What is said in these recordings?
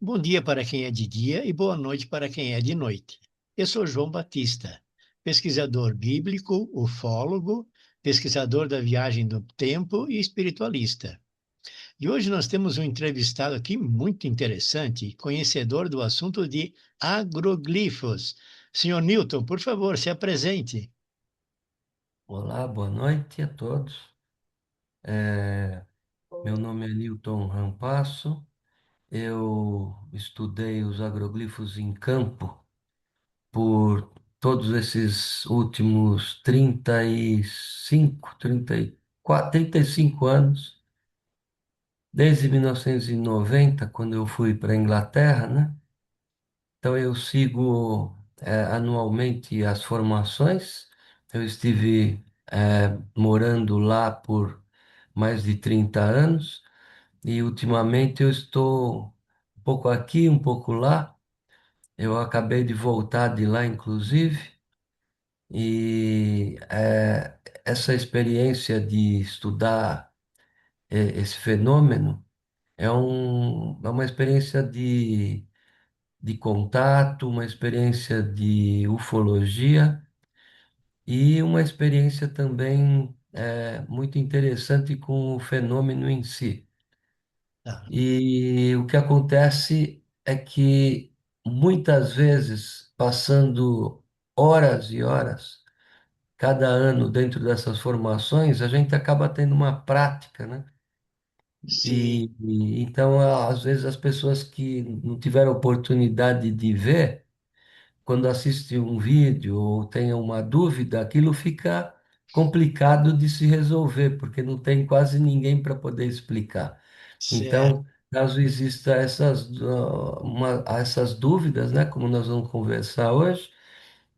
Bom dia para quem é de dia e boa noite para quem é de noite. Eu sou João Batista, pesquisador bíblico, ufólogo, pesquisador da viagem do tempo e espiritualista. E hoje nós temos um entrevistado aqui muito interessante, conhecedor do assunto de agroglifos. Senhor Newton, por favor, se apresente. Olá, boa noite a todos. É, Meu nome é Newton Rampasso. Eu estudei os agroglifos em campo por todos esses últimos 35, 34, 35 anos, desde 1990, quando eu fui para a Inglaterra, né? Então eu sigo anualmente as formações. Eu estive morando lá por mais de 30 anos e ultimamente eu estou um pouco aqui, um pouco lá. Eu acabei de voltar de lá, inclusive, e essa experiência de estudar esse fenômeno é uma experiência de contato, uma experiência de ufologia e uma experiência também muito interessante com o fenômeno em si. Tá. E o que acontece é que muitas vezes, passando horas e horas, cada ano dentro dessas formações, a gente acaba tendo uma prática, né? Sim, Então, às vezes, as pessoas que não tiveram oportunidade de ver, quando assiste um vídeo ou tem uma dúvida, aquilo fica complicado de se resolver, porque não tem quase ninguém para poder explicar. certo. Então, caso exista essas dúvidas, né, como nós vamos conversar hoje,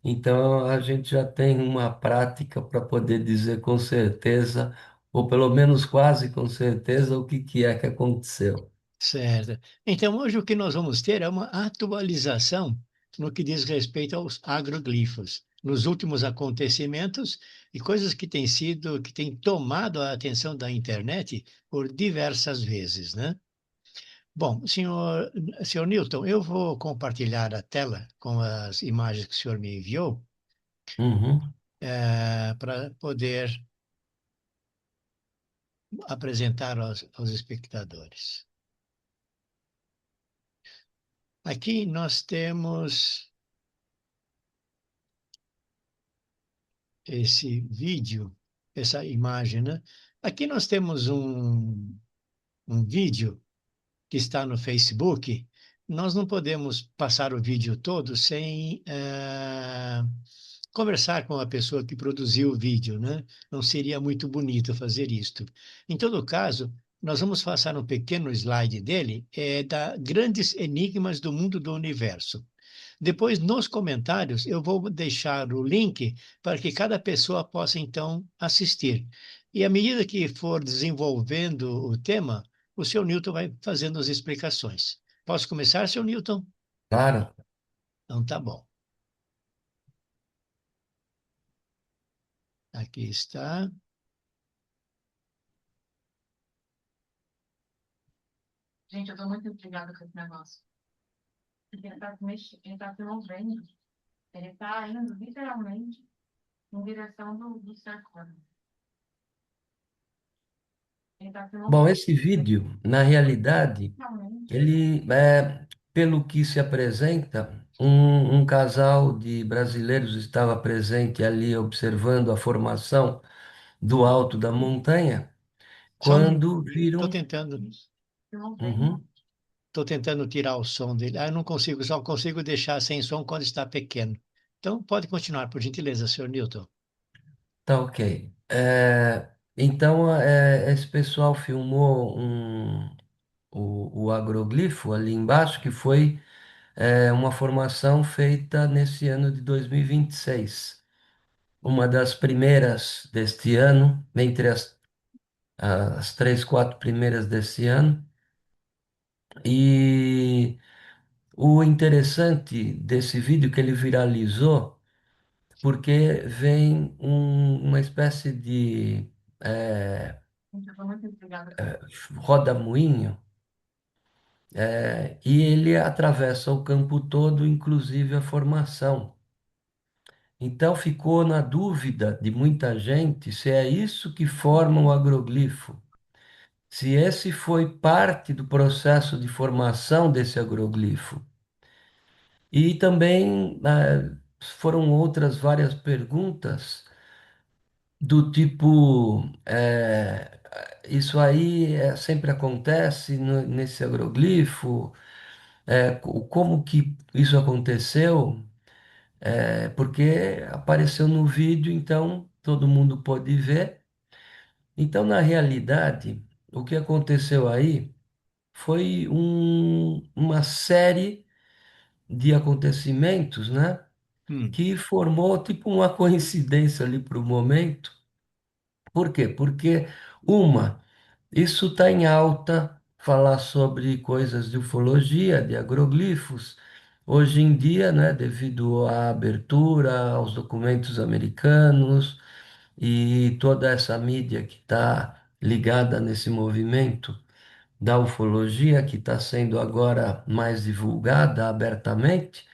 então a gente já tem uma prática para poder dizer com certeza, ou pelo menos quase com certeza, o que que é que aconteceu. Certo. Então, hoje o que nós vamos ter é uma atualização no que diz respeito aos agroglifos, nos últimos acontecimentos e coisas que têm tomado a atenção da internet por diversas vezes, né? Bom, senhor Newton, eu vou compartilhar a tela com as imagens que o senhor me enviou, Uhum. para poder apresentar aos espectadores. Aqui nós temos esse vídeo, essa imagem, né? Aqui nós temos um vídeo que está no Facebook. Nós não podemos passar o vídeo todo sem conversar com a pessoa que produziu o vídeo, né? Não seria muito bonito fazer isto. Em todo caso, nós vamos passar um pequeno slide dele, da grandes enigmas do mundo do universo. Depois, nos comentários, eu vou deixar o link para que cada pessoa possa, então, assistir. E à medida que for desenvolvendo o tema, o seu Newton vai fazendo as explicações. Posso começar, seu Newton? Claro. Então, tá bom. Aqui está. Gente, eu estou muito intrigada com esse negócio. Porque ele está ele tá se movendo. Ele está indo literalmente em direção do Sarcófago. Ele está se Bom, movendo. esse vídeo, na realidade, Realmente. ele é, pelo que se apresenta, um casal de brasileiros estava presente ali observando a formação do alto da montanha, Só um quando minutinho. viram. Uhum. Estou tentando tirar o som dele. Ah, eu não consigo, só consigo deixar sem som quando está pequeno. Então, pode continuar, por gentileza, senhor Newton. Tá ok. Então, esse pessoal filmou o agroglifo ali embaixo, que foi uma formação feita nesse ano de 2026. Uma das primeiras deste ano, entre as três, quatro primeiras desse ano. E o interessante desse vídeo é que ele viralizou, porque vem uma espécie de é, roda-moinho e ele atravessa o campo todo, inclusive a formação. Então ficou na dúvida de muita gente se é isso que forma o agroglifo, se esse foi parte do processo de formação desse agroglifo. E também foram outras várias perguntas do tipo, isso aí sempre acontece nesse agroglifo, como que isso aconteceu? Porque apareceu no vídeo, então todo mundo pode ver. Então, na realidade, o que aconteceu aí foi uma série de acontecimentos, né, Hum, que formou tipo uma coincidência ali para o momento. Por quê? Porque, uma, isso está em alta, falar sobre coisas de ufologia, de agroglifos. Hoje em dia, né, devido à abertura aos documentos americanos e toda essa mídia que está ligada nesse movimento da ufologia, que está sendo agora mais divulgada abertamente,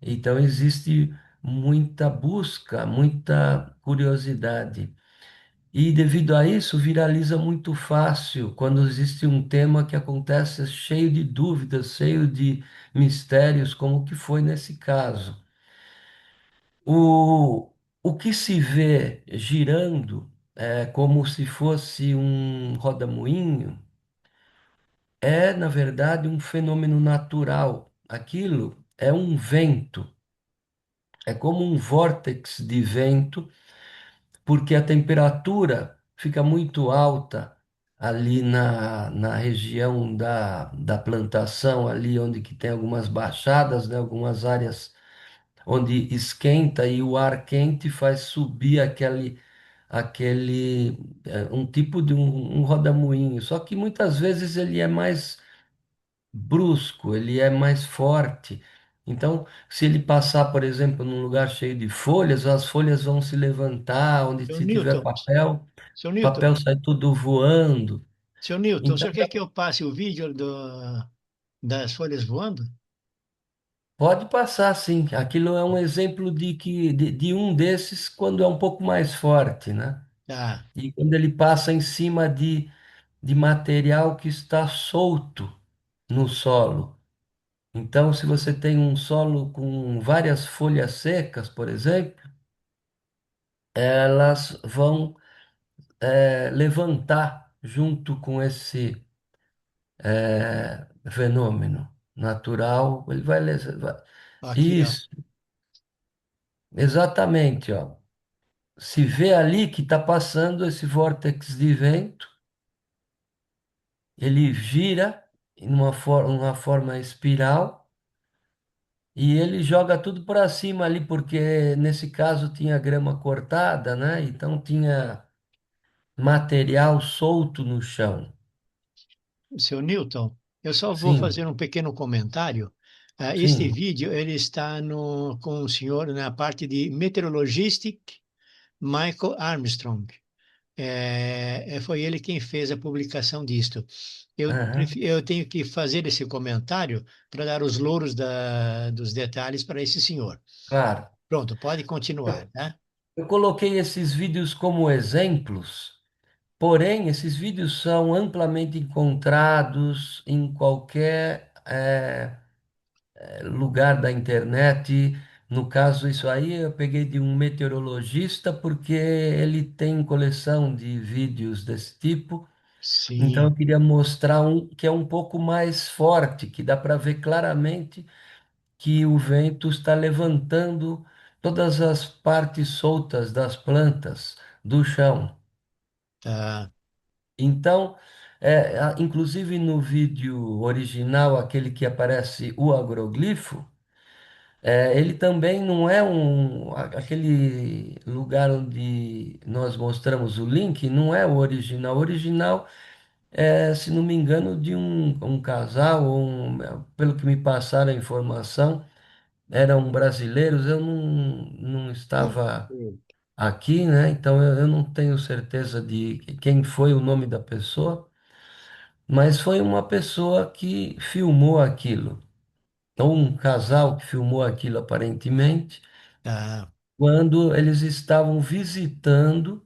então existe muita busca, muita curiosidade. E devido a isso, viraliza muito fácil quando existe um tema que acontece cheio de dúvidas, cheio de mistérios, como que foi nesse caso. O, o que se vê girando como se fosse um rodamuinho é, na verdade, um fenômeno natural. Aquilo é um vento, é como um vórtex de vento porque a temperatura fica muito alta ali na região da plantação, ali onde que tem algumas baixadas, né, algumas áreas onde esquenta e o ar quente faz subir um tipo de um rodamuinho. Só que muitas vezes ele é mais brusco, ele é mais forte. Então, se ele passar, por exemplo, num lugar cheio de folhas, as folhas vão se levantar, onde seu se tiver Newton, seu Newton, papel sai tudo voando. seu Newton, o Então, senhor quer que eu passe o vídeo das folhas voando? pode passar sim. Aquilo é um exemplo de um desses quando é um pouco mais forte, né? Tá. E quando ele passa em cima de material que está solto no solo. Então, se você tem um solo com várias folhas secas, por exemplo, elas vão levantar junto com esse fenômeno natural. Ele Aqui, ó. Isso, exatamente, ó. Se vê ali que está passando esse vórtex de vento, ele gira em uma forma espiral e ele joga tudo para cima ali, porque nesse caso tinha grama cortada, né? Então tinha material solto no chão. Seu Newton, eu só vou Sim, fazer um pequeno comentário. Este sim. vídeo ele está com o senhor na parte de Meteorologistic, Michael Armstrong. Foi ele quem fez a publicação disto. Aham, Eu tenho que fazer esse comentário para dar os louros dos detalhes para esse senhor. claro. Pronto, pode continuar, né? Eu coloquei esses vídeos como exemplos, porém, esses vídeos são amplamente encontrados em qualquer lugar da internet. No caso, isso aí eu peguei de um meteorologista, porque ele tem coleção de vídeos desse tipo. Então, eu Sim, queria mostrar um que é um pouco mais forte, que dá para ver claramente que o vento está levantando todas as partes soltas das plantas do chão. tá. Então, inclusive no vídeo original, aquele que aparece o agroglifo, ele também não é aquele lugar onde nós mostramos o link, não é o original. O original é, se não me engano, de um casal, pelo que me passaram a informação, eram brasileiros. Eu não estava Ok. aqui, né? Então eu não tenho certeza de quem foi o nome da pessoa, mas foi uma pessoa que filmou aquilo, ou um casal que filmou aquilo aparentemente, Tá, quando eles estavam visitando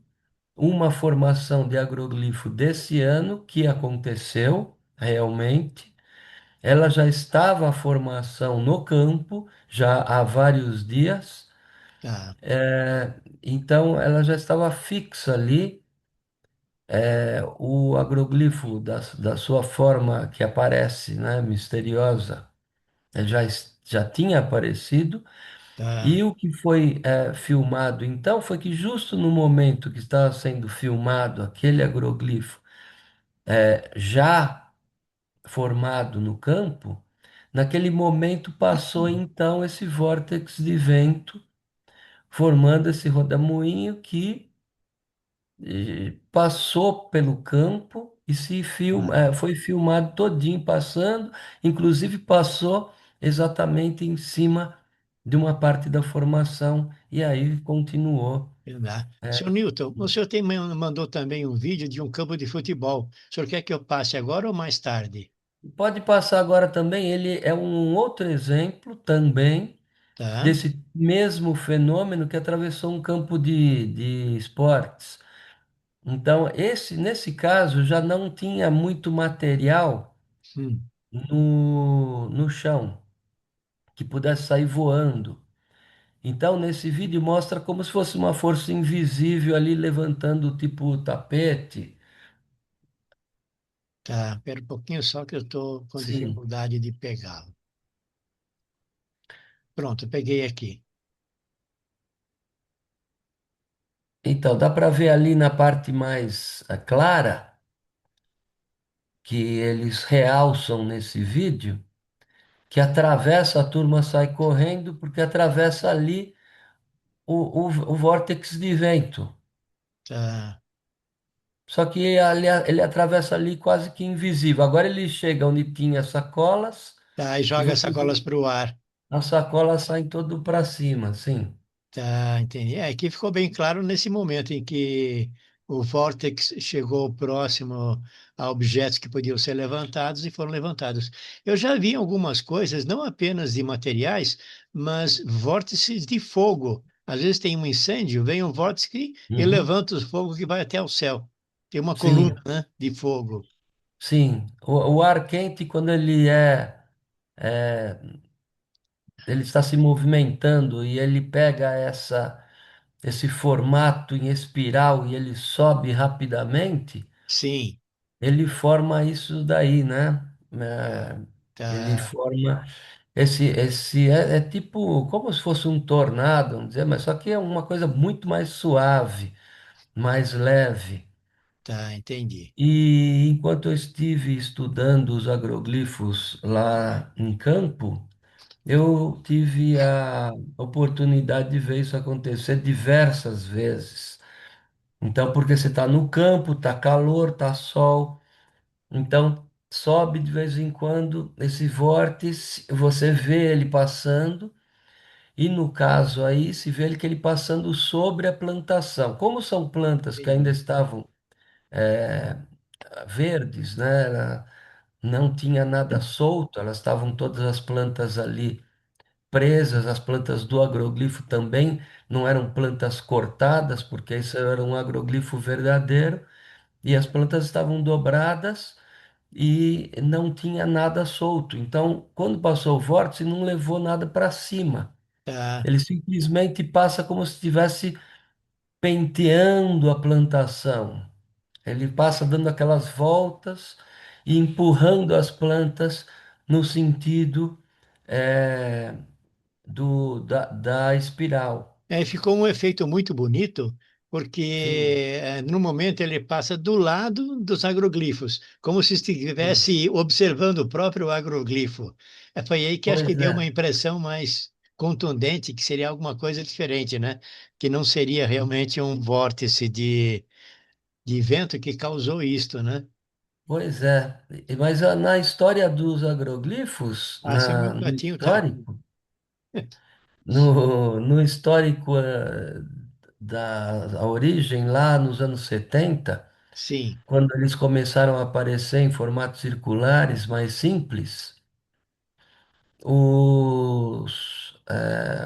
uma formação de agroglifo desse ano que aconteceu realmente. Ela já estava a formação no campo, já há vários dias, tá. então ela já estava fixa ali. O agroglifo da sua forma que aparece, né, misteriosa, já tinha aparecido. Tá. E o que foi filmado então foi que justo no momento que estava sendo filmado aquele agroglifo já formado no campo, naquele momento passou então esse vórtex de vento, formando esse rodamuinho que passou pelo campo e Ah, foi filmado todinho passando, inclusive passou exatamente em cima de uma parte da formação e aí continuou. verdade. É, Senhor Newton, o senhor mandou também um vídeo de um campo de futebol. O senhor quer que eu passe agora ou mais tarde? pode passar agora também, ele é um outro exemplo também Tá? desse mesmo fenômeno que atravessou um campo de esportes. Então, nesse caso, já não tinha muito material Hum, no chão que pudesse sair voando. Então, nesse vídeo mostra como se fosse uma força invisível ali levantando tipo o tapete. tá. Espera um pouquinho só que eu estou com Sim. dificuldade de pegá-lo. Pronto, peguei aqui. Então, dá para ver ali na parte mais clara que eles realçam nesse vídeo que atravessa, a turma sai correndo porque atravessa ali o vórtex de vento. Tá. Só que ele atravessa ali quase que invisível. Agora ele chega onde tinha sacolas Tá, e e joga as você sacolas vê para o ar. as sacolas saem todo para cima, sim. Tá, entendi. É, aqui ficou bem claro nesse momento em que o vórtex chegou próximo a objetos que podiam ser levantados e foram levantados. Eu já vi algumas coisas, não apenas de materiais, mas vórtices de fogo. Às vezes tem um incêndio, vem um vórtice e Uhum. levanta o fogo que vai até o céu. Tem uma coluna, Sim, né, de fogo. sim. O ar quente, quando é, ele está se movimentando e ele pega esse formato em espiral e ele sobe rapidamente, Sim, ele forma isso daí, né? É, ele tá, forma é tipo como se fosse um tornado, vamos dizer, mas só que é uma coisa muito mais suave, mais leve. tá, entendi. E enquanto eu estive estudando os agroglifos lá em campo, eu tive a oportunidade de ver isso acontecer diversas vezes. Então, porque você está no campo, está calor, está sol, então sobe de vez em quando esse vórtice, você vê ele passando, e no caso aí se vê ele passando sobre a plantação. Como são plantas que ainda Entendi. estavam verdes, né? Não tinha nada solto, elas estavam todas as plantas ali presas, as plantas do agroglifo também não eram plantas cortadas, porque isso era um agroglifo verdadeiro, e as plantas estavam dobradas e não tinha nada solto. Então, quando passou o vórtice, não levou nada para cima. Tá. Ele simplesmente passa como se estivesse penteando a plantação. Ele passa dando aquelas voltas e empurrando as plantas no sentido eh, da espiral. É, ficou um efeito muito bonito, Sim, porque no momento ele passa do lado dos agroglifos, como se sim. estivesse observando o próprio agroglifo. Foi aí que acho que Pois deu uma é. impressão mais contundente, que seria alguma coisa diferente, né? Que não seria realmente um vórtice de vento que causou isto, né? Pois é. Mas na história dos agroglifos, Ah, seu meu no gatinho tá aqui. histórico, no histórico da a origem lá nos anos 70. sim, quando eles começaram a aparecer em formatos circulares mais simples,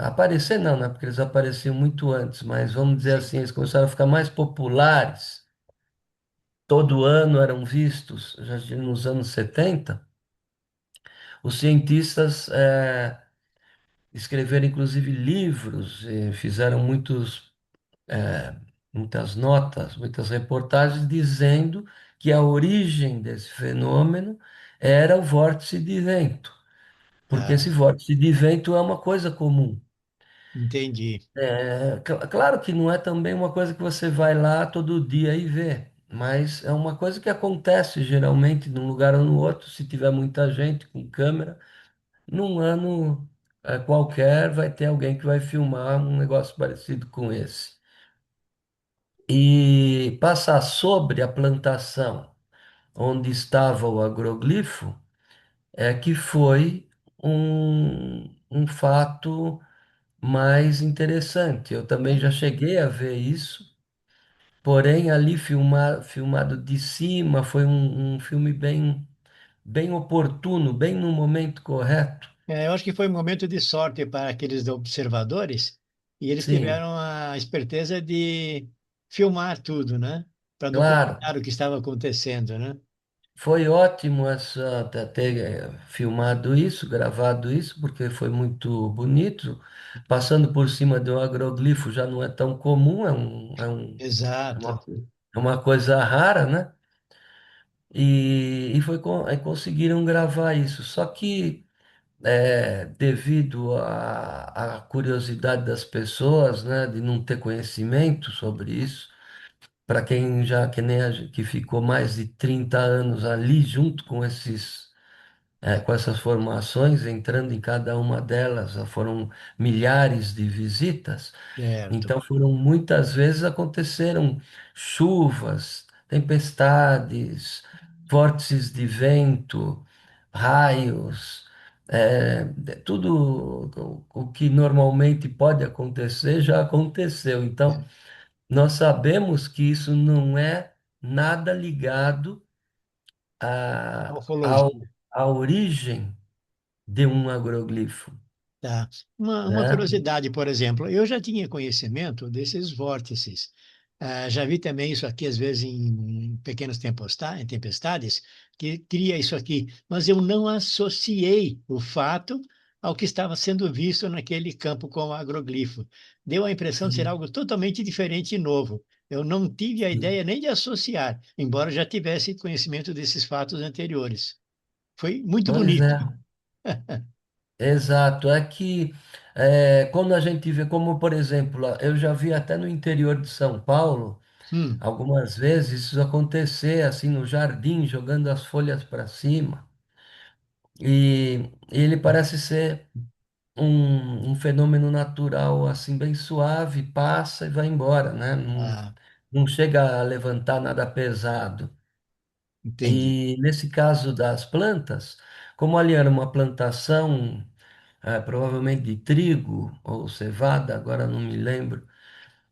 aparecer não, né? Porque eles apareciam muito antes, mas vamos dizer sim. assim, eles começaram a ficar mais populares. Todo ano eram vistos, já nos anos 70. Os cientistas escreveram inclusive livros, fizeram muitas notas, muitas reportagens dizendo que a origem desse fenômeno era o vórtice de vento, porque esse Ah, vórtice de vento é uma coisa comum. entendi. Claro que não é também uma coisa que você vai lá todo dia e vê, mas é uma coisa que acontece geralmente num lugar ou no outro, se tiver muita gente com câmera, num ano qualquer vai ter alguém que vai filmar um negócio parecido com esse. E passar sobre a plantação onde estava o agroglifo é que foi um fato mais interessante. Eu também já cheguei a ver isso, porém ali filmado de cima foi um filme bem oportuno, bem no momento correto. Eu acho que foi um momento de sorte para aqueles observadores e eles Sim, tiveram a esperteza de filmar tudo, né? Para claro. documentar o que estava acontecendo, né? Foi ótimo ter filmado isso, gravado isso, porque foi muito bonito. Passando por cima de um agroglifo já não é tão comum, é Exato. uma, é uma coisa rara, né? Aí conseguiram gravar isso. Só que, devido à curiosidade das pessoas, né, de não ter conhecimento sobre isso, para quem já, que nem que ficou mais de 30 anos ali junto com com essas formações, entrando em cada uma delas, já foram milhares de visitas. Certo. Então, foram muitas vezes aconteceram chuvas, tempestades, vórtices de vento, raios, tudo o que normalmente pode acontecer já aconteceu. Então, É. nós sabemos que isso não é nada ligado Morfologia. à origem de um agroglifo, Tá. Uma né? curiosidade, por exemplo, eu já tinha conhecimento desses vórtices. Já vi também isso aqui, às vezes, em pequenas em tempestades, que cria isso aqui, mas eu não associei o fato ao que estava sendo visto naquele campo com o agroglifo. Deu a impressão de ser Sim, algo totalmente diferente e novo. Eu não tive a sim. ideia nem de associar, embora já tivesse conhecimento desses fatos anteriores. Foi muito Pois bonito. é, exato. É que quando a gente vê, como por exemplo, eu já vi até no interior de São Paulo, Hum, algumas vezes isso acontecer assim no jardim, jogando as folhas para cima, e ele parece ser um fenômeno natural assim bem suave, passa e vai embora, né? ah, Não chega a levantar nada pesado. entendi. E nesse caso das plantas, como ali era uma plantação, provavelmente de trigo ou cevada, agora não me lembro.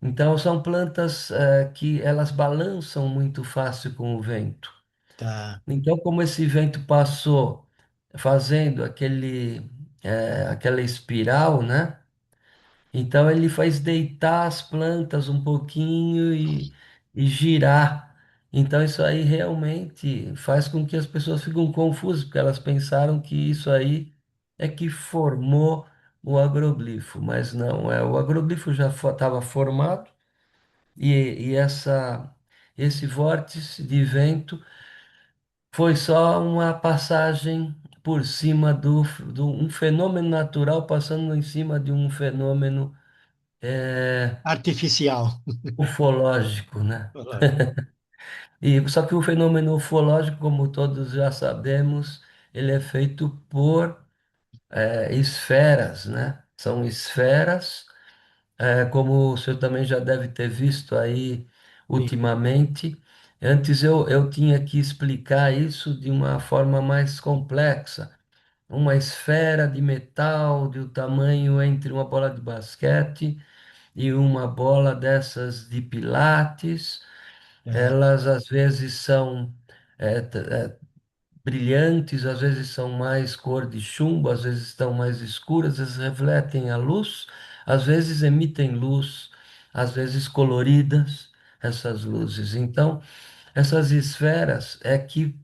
Então são plantas, que elas balançam muito fácil com o vento. Tá. Então, como esse vento passou fazendo aquela espiral, né? Então ele faz deitar as plantas um pouquinho e girar. Então isso aí realmente faz com que as pessoas fiquem confusas, porque elas pensaram que isso aí é que formou o agroglifo, mas não, o agroglifo já estava formado e esse vórtice de vento foi só uma passagem por cima do um fenômeno natural passando em cima de um fenômeno Artificial. ufológico, né? Lógico. E só que o fenômeno ufológico, como todos já sabemos, ele é feito por esferas, né? São esferas, como o senhor também já deve ter visto aí Sim, ultimamente. Antes eu tinha que explicar isso de uma forma mais complexa. Uma esfera de metal de um tamanho entre uma bola de basquete e uma bola dessas de pilates. Tá, elas às vezes são brilhantes, às vezes são mais cor de chumbo, às vezes estão mais escuras, às vezes refletem a luz, às vezes emitem luz, às vezes coloridas, essas luzes. Então, essas esferas é que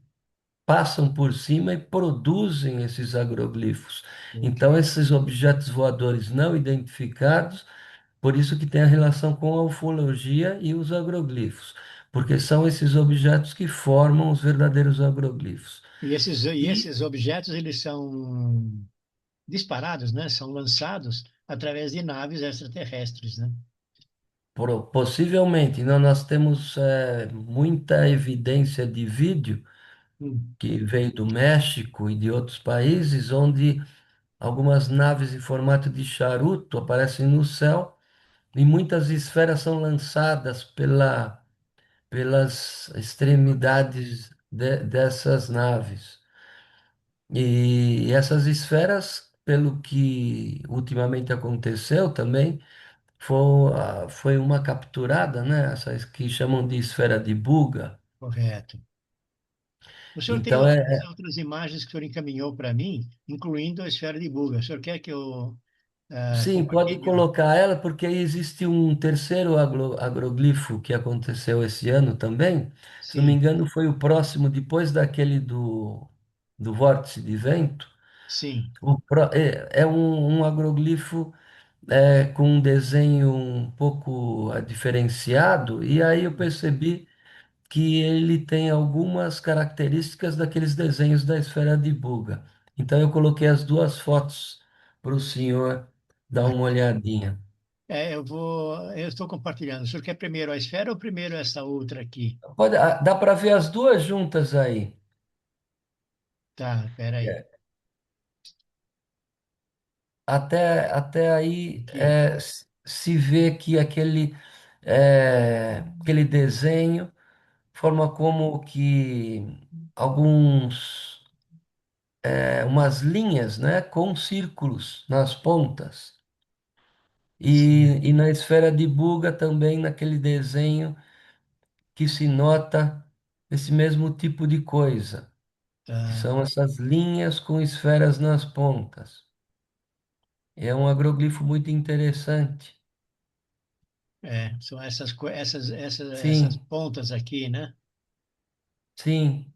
passam por cima e produzem esses agroglifos. Então, entendi. esses objetos voadores não identificados, por isso que tem a relação com a ufologia e os agroglifos, porque são esses objetos que formam os verdadeiros agroglifos. E E esses objetos, eles são disparados, né? São lançados através de naves extraterrestres, né? possivelmente, nós temos muita evidência de vídeo Hum, que veio do México e de outros países, onde algumas naves em formato de charuto aparecem no céu e muitas esferas são lançadas pelas extremidades dessas naves. E essas esferas, pelo que ultimamente aconteceu também, foi uma capturada, né? Essas que chamam de esfera de Buga. correto. O senhor tem Então, outras imagens que o senhor encaminhou para mim, incluindo a esfera de Buga. O senhor quer que eu sim, pode compartilhe? colocar ela, porque aí existe um terceiro agroglifo que aconteceu esse ano também. Se não me Sim, engano, foi o próximo, depois daquele do vórtice de vento. sim. É um agroglifo com um desenho um pouco diferenciado, e aí eu percebi que ele tem algumas características daqueles desenhos da esfera de Buga. Então eu coloquei as duas fotos para o senhor dar uma Aqui. olhadinha. Eu estou compartilhando. O senhor quer primeiro a esfera ou primeiro essa outra aqui? Dá para ver as duas juntas aí. Tá, peraí. É. Até aí Aqui. se vê que aquele desenho forma como que alguns umas linhas, né, com círculos nas pontas. Sim, E na esfera de Buga também naquele desenho que se nota esse mesmo tipo de coisa, que tá. são essas linhas com esferas nas pontas. É um agroglifo muito interessante. São essas Sim, pontas aqui, né? sim.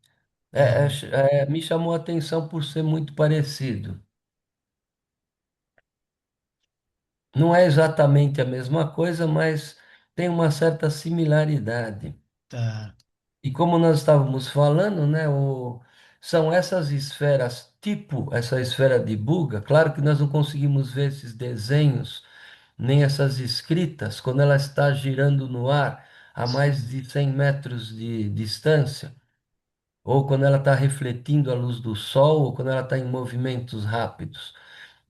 Tá, Me chamou a atenção por ser muito parecido. Não é exatamente a mesma coisa, mas tem uma certa similaridade. tá. E como nós estávamos falando, né, são essas esferas, tipo essa esfera de Buga, claro que nós não conseguimos ver esses desenhos, nem essas escritas, quando ela está girando no ar a mais Sim, de 100 metros de distância, ou quando ela está refletindo a luz do sol, ou quando ela está em movimentos rápidos.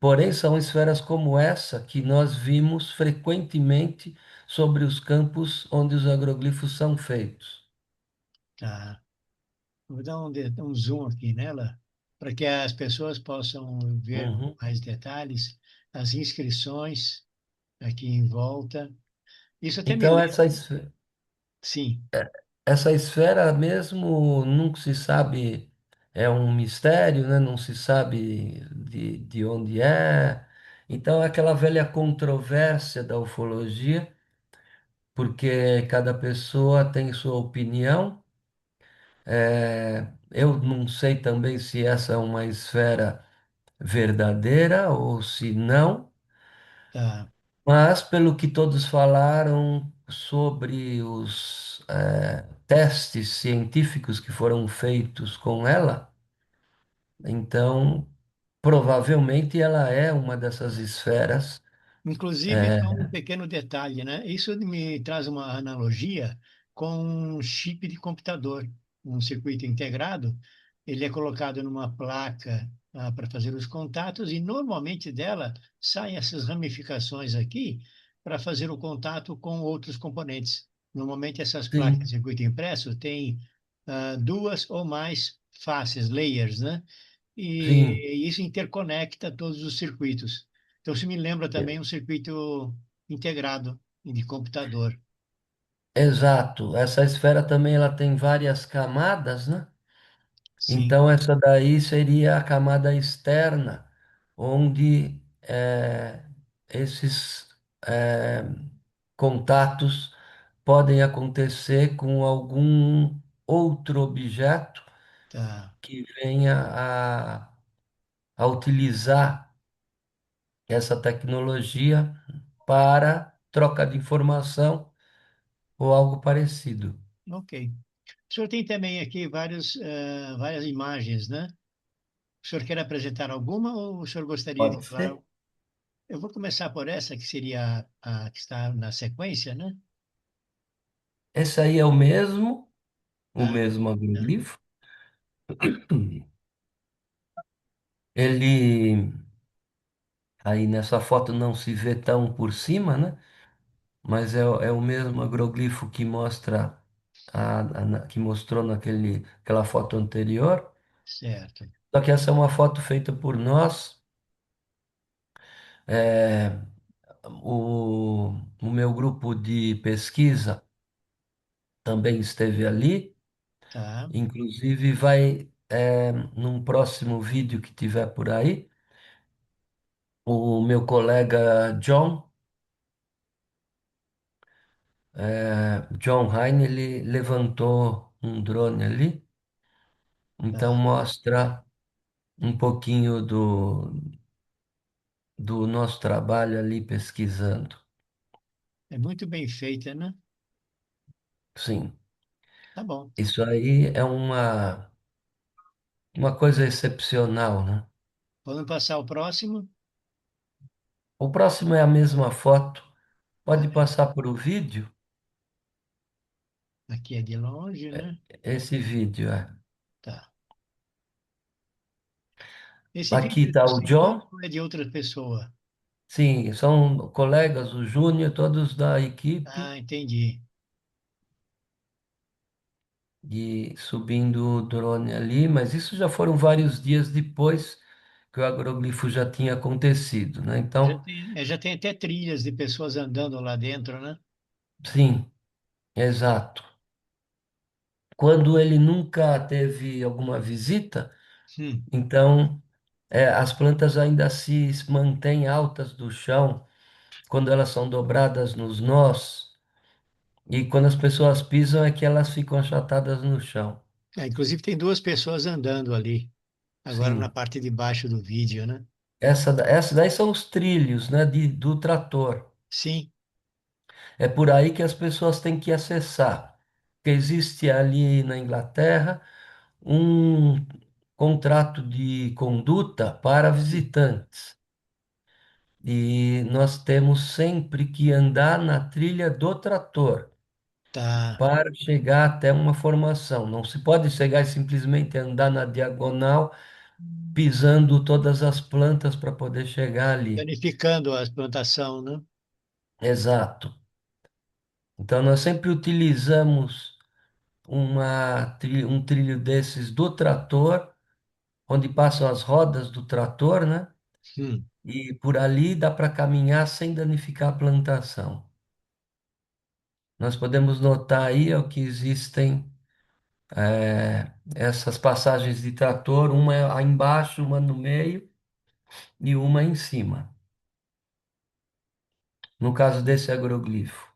Porém, são esferas como essa que nós vimos frequentemente sobre os campos onde os agroglifos são feitos. tá. Vou dar um zoom aqui nela, para que as pessoas possam ver Uhum. mais detalhes, as inscrições aqui em volta. Isso até me Então, lembra. Sim, essa esfera mesmo nunca se sabe, é um mistério, né? Não se sabe de onde é. Então, é aquela velha controvérsia da ufologia, porque cada pessoa tem sua opinião. Eu não sei também se essa é uma esfera verdadeira ou se não. tá. Mas, pelo que todos falaram sobre os testes científicos que foram feitos com ela, então provavelmente ela é uma dessas esferas. Inclusive, há É, um pequeno detalhe, né? Isso me traz uma analogia com um chip de computador, um circuito integrado. Ele é colocado numa placa para fazer os contatos e normalmente dela saem essas ramificações aqui para fazer o contato com outros componentes. Normalmente essas placas de sim, circuito impresso têm duas ou mais faces, layers, né? sim. E isso interconecta todos os circuitos. Então, isso me lembra também um circuito integrado de computador. exato. Essa esfera também ela tem várias camadas, né? Sim, Então, essa daí seria a camada externa, onde esses eh, contatos podem acontecer com algum outro objeto tá. que venha a utilizar essa tecnologia para troca de informação ou algo parecido. Ok. O senhor tem também aqui várias imagens, né? O senhor quer apresentar alguma ou o senhor gostaria de Pode falar? ser. Eu vou começar por essa, que seria a que está na sequência, né? Esse aí é o Tá, mesmo tá, agroglifo. Ele aí nessa foto não se vê tão por cima, né? Mas é o mesmo agroglifo que mostra que mostrou aquela foto anterior. certo. Só que essa é uma foto feita por nós. É, o meu grupo de pesquisa também esteve ali. Tá, Inclusive, num próximo vídeo que tiver por aí, o meu colega John Hein, ele levantou um drone ali, então tá. mostra um pouquinho do nosso trabalho ali pesquisando. É muito bem feita, né? Sim, Tá bom. isso aí é uma coisa excepcional, né? Vamos passar ao próximo. O próximo é a mesma foto. Ah, Pode passar para o vídeo? aqui é de longe, né? Esse vídeo é. Tá. Esse Aqui vídeo é está do o senhor John. ou é de outra pessoa? Sim, são colegas, o Júnior, todos da equipe, Ah, entendi. e subindo o drone ali, mas isso já foram vários dias depois que o agroglifo já tinha acontecido, né? Então, Já tem até trilhas de pessoas andando lá dentro, né? sim, exato. Quando ele nunca teve alguma visita, Hum, então as plantas ainda se mantêm altas do chão quando elas são dobradas nos nós, e quando as pessoas pisam é que elas ficam achatadas no chão. inclusive tem duas pessoas andando ali, agora na Sim. parte de baixo do vídeo, né? Essa daí são os trilhos, né, do trator. Sim, É por aí que as pessoas têm que acessar. Porque existe ali na Inglaterra um contrato de conduta para hum, visitantes. E nós temos sempre que andar na trilha do trator tá. para chegar até uma formação. Não se pode chegar e simplesmente andar na diagonal, pisando todas as plantas para poder chegar ali. Danificando a plantação, né? Exato. Então, nós sempre utilizamos um trilho desses do trator, onde passam as rodas do trator, né? Hum, E por ali dá para caminhar sem danificar a plantação. Nós podemos notar aí ó, que existem essas passagens de trator, uma é aí embaixo, uma no meio e uma em cima. No caso desse agroglifo.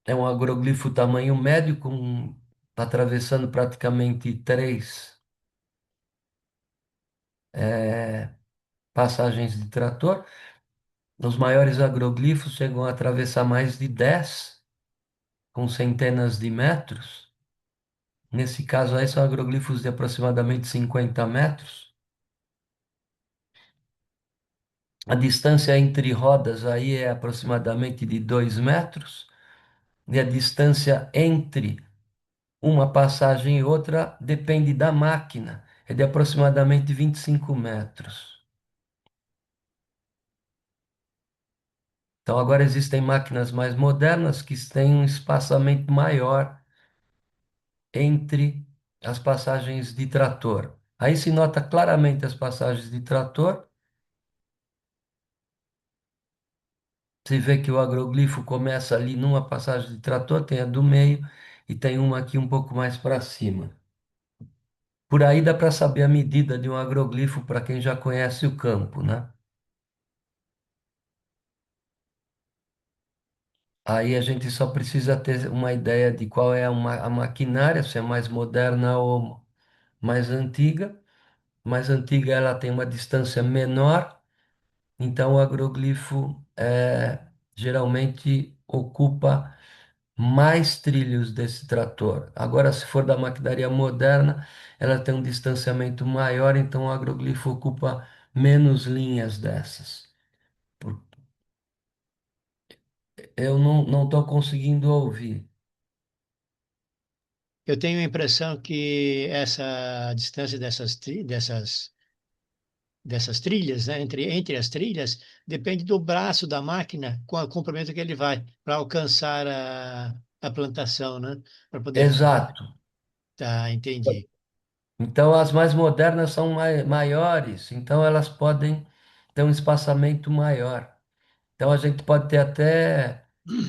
É um agroglifo tamanho médio, atravessando praticamente três passagens de trator. Os maiores agroglifos chegam a atravessar mais de 10, com centenas de metros. Nesse caso aí são agroglifos de aproximadamente 50 metros. A distância entre rodas aí é aproximadamente de 2 metros. E a distância entre uma passagem e outra depende da máquina. É de aproximadamente 25 metros. Então agora existem máquinas mais modernas que têm um espaçamento maior entre as passagens de trator. Aí se nota claramente as passagens de trator Você vê que o agroglifo começa ali numa passagem de trator, tem a do meio e tem uma aqui um pouco mais para cima. Por aí dá para saber a medida de um agroglifo para quem já conhece o campo, né? Aí a gente só precisa ter uma ideia de qual é a maquinária, se é mais moderna ou mais antiga. Mais antiga ela tem uma distância menor, então o agroglifo geralmente ocupa mais trilhos desse trator. Agora, se for da maquinaria moderna, ela tem um distanciamento maior, então o agroglifo ocupa menos linhas dessas. Por- Eu não estou conseguindo ouvir. Eu tenho a impressão que essa distância dessas trilhas, né, entre as trilhas, depende do braço da máquina com o comprimento que ele vai para alcançar a plantação, né? Para poder fazer. Exato. Tá, entendi. Então, as mais modernas são maiores, então elas podem ter um espaçamento maior. Então, a gente pode ter até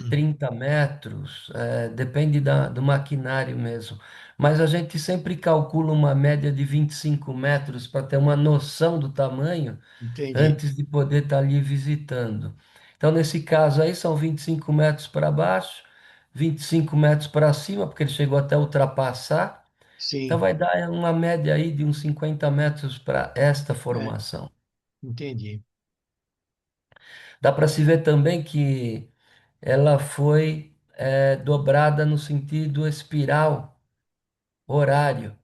30 metros, depende do maquinário mesmo. Mas a gente sempre calcula uma média de 25 metros para ter uma noção do tamanho Entendi. antes de poder estar ali visitando. Então, nesse caso aí, são 25 metros para baixo, 25 metros para cima, porque ele chegou até ultrapassar. Então, Sim, vai dar uma média aí de uns 50 metros para esta é, formação. entendi. Dá para se ver também que ela foi dobrada no sentido espiral, horário,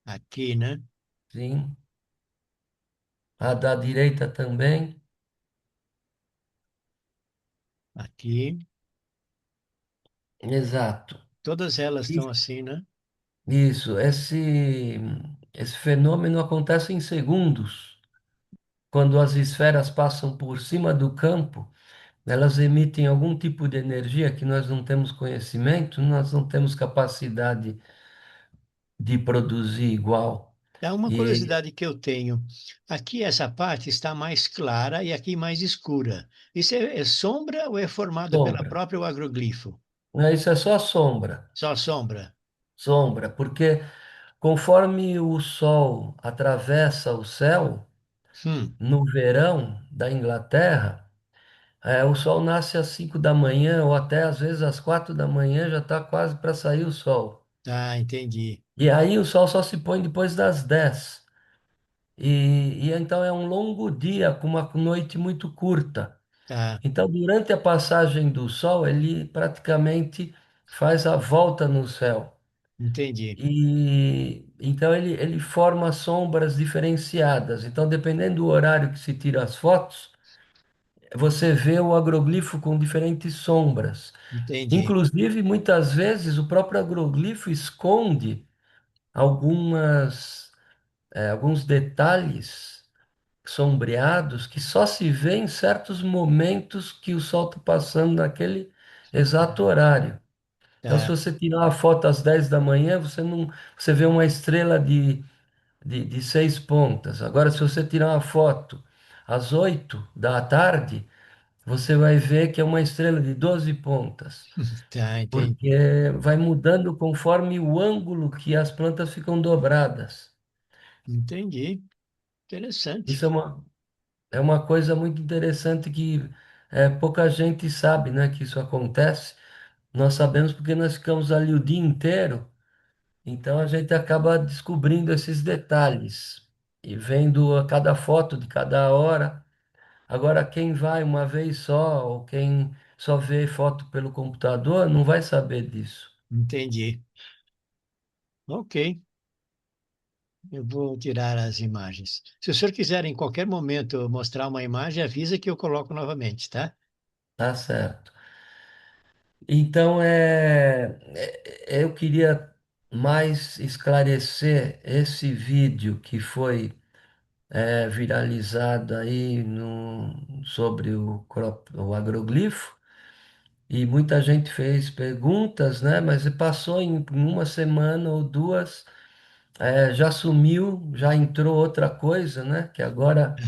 Aqui, né? sim. A da direita também. Aqui. Exato. Todas elas estão Isso, assim, né? isso. Esse fenômeno acontece em segundos. Quando as esferas passam por cima do campo, elas emitem algum tipo de energia que nós não temos conhecimento, nós não temos capacidade de produzir igual. É uma E curiosidade que eu tenho. Aqui essa parte está mais clara e aqui mais escura. Isso é sombra ou é formado pela sombra. própria agroglifo? Isso é só sombra. Só sombra. Sombra, porque conforme o sol atravessa o céu, Hum, no verão da Inglaterra, o sol nasce às 5 da manhã ou até às vezes às 4 da manhã já está quase para sair o sol. tá, entendi. E aí o sol só se põe depois das 10. E então é um longo dia com uma noite muito curta. Tá, Então, durante a passagem do sol, ele praticamente faz a volta no céu. entendi. E então ele forma sombras diferenciadas. Então, dependendo do horário que se tira as fotos, você vê o agroglifo com diferentes sombras. Entendi. Inclusive, muitas vezes, o próprio agroglifo esconde alguns detalhes sombreados que só se vê em certos momentos que o sol está passando naquele exato horário. Então, se Tá, você tirar uma foto às 10 da manhã, você vê uma estrela de 6 pontas. Agora, se você tirar uma foto às 8 da tarde, você vai ver que é uma estrela de 12 pontas, tá, entendi. porque vai mudando conforme o ângulo que as plantas ficam dobradas. Entendi. Interessante. Isso é uma coisa muito interessante que pouca gente sabe, né, que isso acontece. Nós sabemos porque nós ficamos ali o dia inteiro. Então a gente acaba descobrindo esses detalhes e vendo a cada foto de cada hora. Agora, quem vai uma vez só ou quem só vê foto pelo computador não vai saber disso. Entendi. Ok. Eu vou tirar as imagens. Se o senhor quiser em qualquer momento mostrar uma imagem, avisa que eu coloco novamente, tá? Tá certo. Então, eu queria mais esclarecer esse vídeo que foi viralizado aí sobre o agroglifo. E muita gente fez perguntas, né? Mas passou em uma semana ou duas, já sumiu, já entrou outra coisa, né? Que agora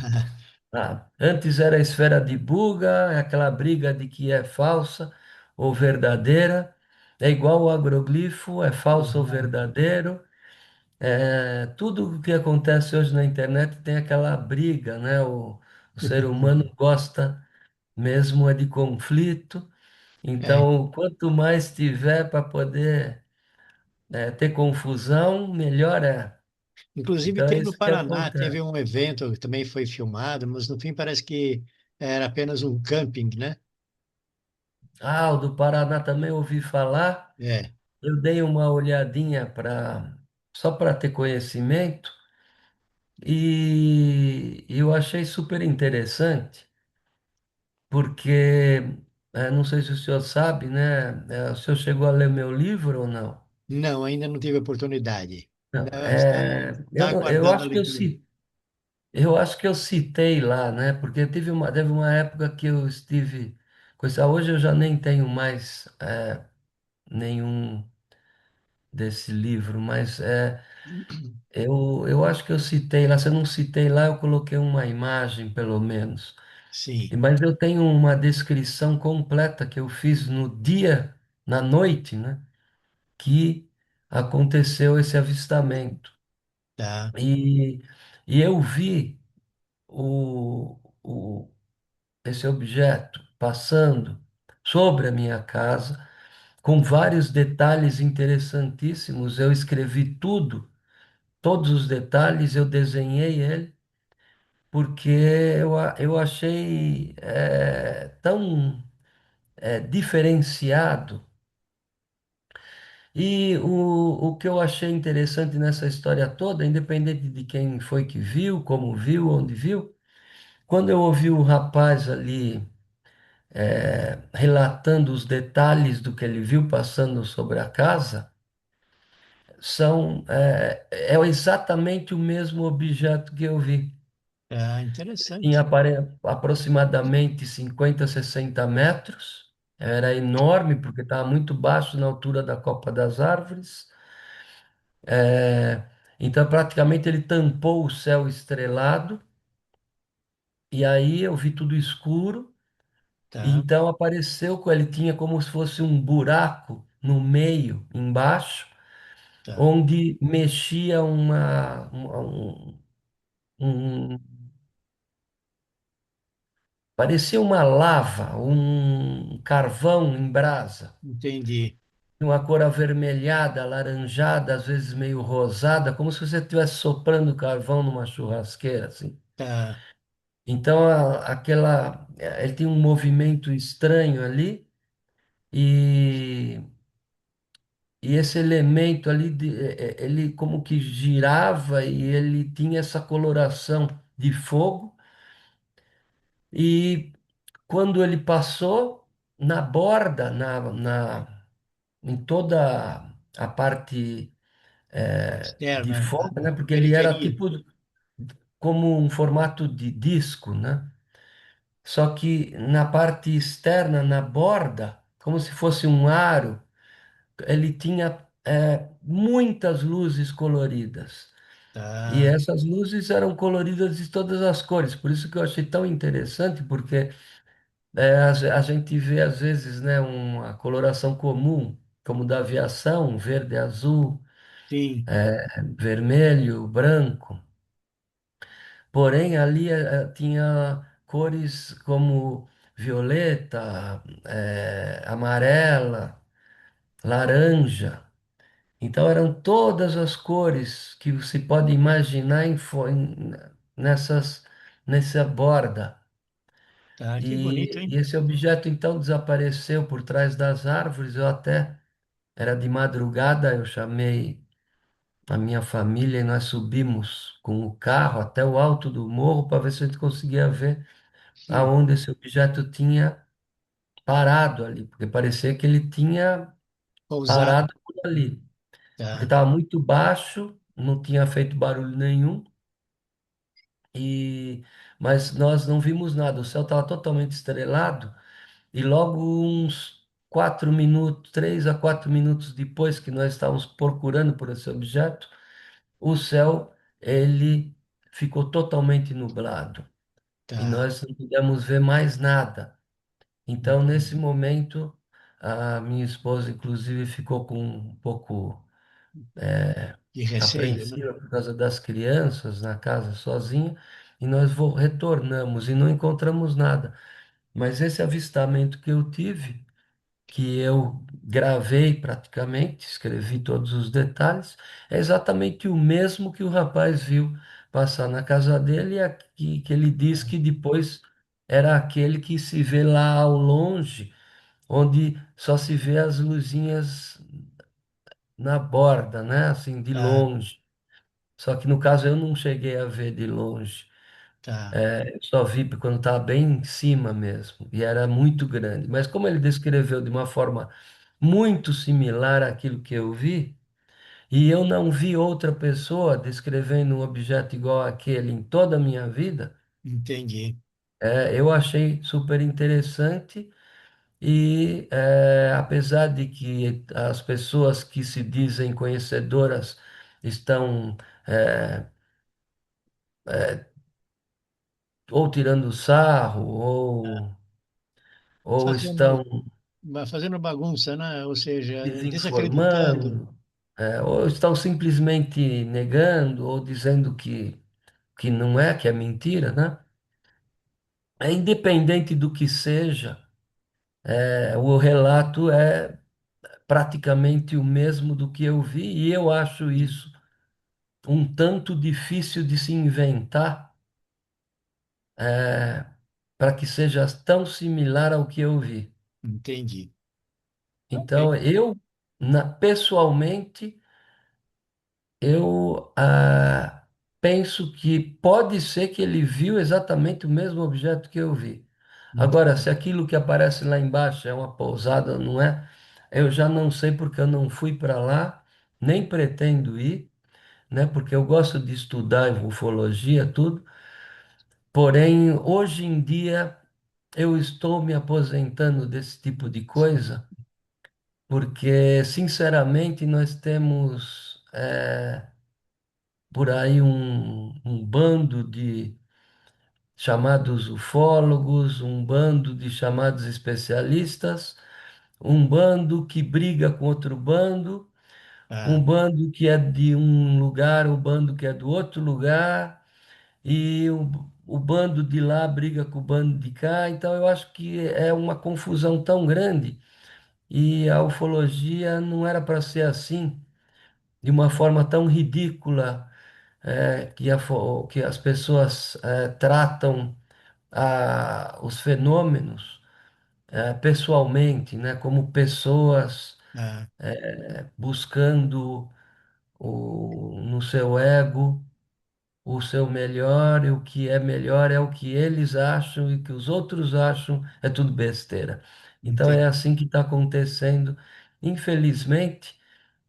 Antes era a esfera de Buga, é aquela briga de que é falsa ou verdadeira. É igual o agroglifo, é falso ou Uhum. verdadeiro. Tudo o que acontece hoje na internet tem aquela briga, né? O ser humano gosta mesmo é de conflito. É. Então, quanto mais tiver para poder ter confusão, melhor é. Inclusive, Então, é tem no isso que Paraná, teve acontece. um evento que também foi filmado, mas no fim parece que era apenas um camping, né? O do Paraná também ouvi falar. É. Eu dei uma olhadinha só para ter conhecimento e eu achei super interessante, porque não sei se o senhor sabe, né? O senhor chegou a ler meu livro ou não? Não, ainda não tive oportunidade. Não, Ainda está eu aguardando a acho que leitura. eu acho que eu citei lá, né? Porque teve uma época que eu estive com isso. Hoje eu já nem tenho mais nenhum desse livro, mas eu acho que eu citei lá. Se eu não citei lá, eu coloquei uma imagem, pelo menos. Sim, Mas eu tenho uma descrição completa que eu fiz no dia, na noite, né? Que aconteceu esse avistamento. tá. E, e eu vi o, esse objeto passando sobre a minha casa, com vários detalhes interessantíssimos. Eu escrevi tudo, todos os detalhes, eu desenhei ele, porque eu achei tão diferenciado. E o que eu achei interessante nessa história toda, independente de quem foi que viu, como viu, onde viu, quando eu ouvi o rapaz ali relatando os detalhes do que ele viu passando sobre a casa, é exatamente o mesmo objeto que eu vi. Tá Tinha interessante. aproximadamente 50, 60 metros, era enorme, porque estava muito baixo na altura da copa das árvores. É, então, praticamente, ele tampou o céu estrelado, e aí eu vi tudo escuro. Tá, Então apareceu que ele tinha como se fosse um buraco no meio, embaixo, tá. onde mexia um- parecia uma lava, um carvão em brasa, Entendi. uma cor avermelhada, alaranjada, às vezes meio rosada, como se você estivesse soprando carvão numa churrasqueira, assim. Tá. Então ele tem um movimento estranho ali e E esse elemento ali, ele como que girava e ele tinha essa coloração de fogo. E quando ele passou, na borda, em toda a parte de Externa, fora, né? a Porque ele era periferia. tipo como um formato de disco, né? Só que na parte externa, na borda, como se fosse um aro, ele tinha muitas luzes coloridas. E Tá. essas luzes eram coloridas de todas as cores, por isso que eu achei tão interessante, porque a gente vê às vezes, né, uma coloração comum, como da aviação, verde, azul, Sim. vermelho, branco. Porém, ali tinha cores como violeta, amarela, laranja. Então eram todas as cores que você pode imaginar nessa borda. Tá. Que bonito, E hein? esse objeto então desapareceu por trás das árvores. Eu até era de madrugada, eu chamei a minha família e nós subimos com o carro até o alto do morro para ver se a gente conseguia ver Hum. aonde esse objeto tinha parado ali, porque parecia que ele tinha Pousado. parado por ali. Porque Tá. estava muito baixo, não tinha feito barulho nenhum, e mas nós não vimos nada. O céu estava totalmente estrelado, e logo uns 4 minutos, 3 a 4 minutos depois que nós estávamos procurando por esse objeto, o céu ele ficou totalmente nublado. e tá, nós não pudemos ver mais nada. Então, nesse entendi. momento, a minha esposa, inclusive, ficou com um pouco De receio, né? apreensiva por causa das crianças na casa sozinha, e nós retornamos e não encontramos nada. Mas esse avistamento que eu tive, que eu gravei praticamente, escrevi todos os detalhes, é exatamente o mesmo que o rapaz viu passar na casa dele e que ele diz que depois era aquele que se vê lá ao longe, onde só se vê as luzinhas na borda, né? Assim, de Tá, longe. Só que no caso eu não cheguei a ver de longe. tá, É, eu só vi quando estava bem em cima mesmo, e era muito grande. Mas como ele descreveu de uma forma muito similar àquilo que eu vi, e eu não vi outra pessoa descrevendo um objeto igual àquele em toda a minha vida, entendi. eu achei super interessante. E apesar de que as pessoas que se dizem conhecedoras estão é, ou tirando sarro ou Fazendo, estão fazendo bagunça, né? Ou seja, desacreditando. desinformando, ou estão simplesmente negando ou dizendo que não é, que é mentira, né? É independente do que seja, o relato é praticamente o mesmo do que eu vi, e eu acho isso um tanto difícil de se inventar, para que seja tão similar ao que eu vi. Entendi. Então, pessoalmente, eu penso que pode ser que ele viu exatamente o mesmo objeto que eu vi. Agora, Entendi. se aquilo que aparece lá embaixo é uma pousada, não é? Eu já não sei porque eu não fui para lá, nem pretendo ir, né? Porque eu gosto de estudar ufologia, tudo. Porém, hoje em dia, eu estou me aposentando desse tipo de coisa, porque, sinceramente, nós temos por aí um bando de chamados ufólogos, um bando de chamados especialistas, um bando que briga com outro bando, um Ah, bando que é de um lugar, o bando que é do outro lugar, e o bando de lá briga com o bando de cá. Então, eu acho que é uma confusão tão grande, e a ufologia não era para ser assim, de uma forma tão ridícula, que as pessoas tratam os fenômenos pessoalmente, né, como pessoas ah, buscando no seu ego o seu melhor, e o que é melhor é o que eles acham, e o que os outros acham é tudo besteira. Então é entendi. assim que está acontecendo. Infelizmente,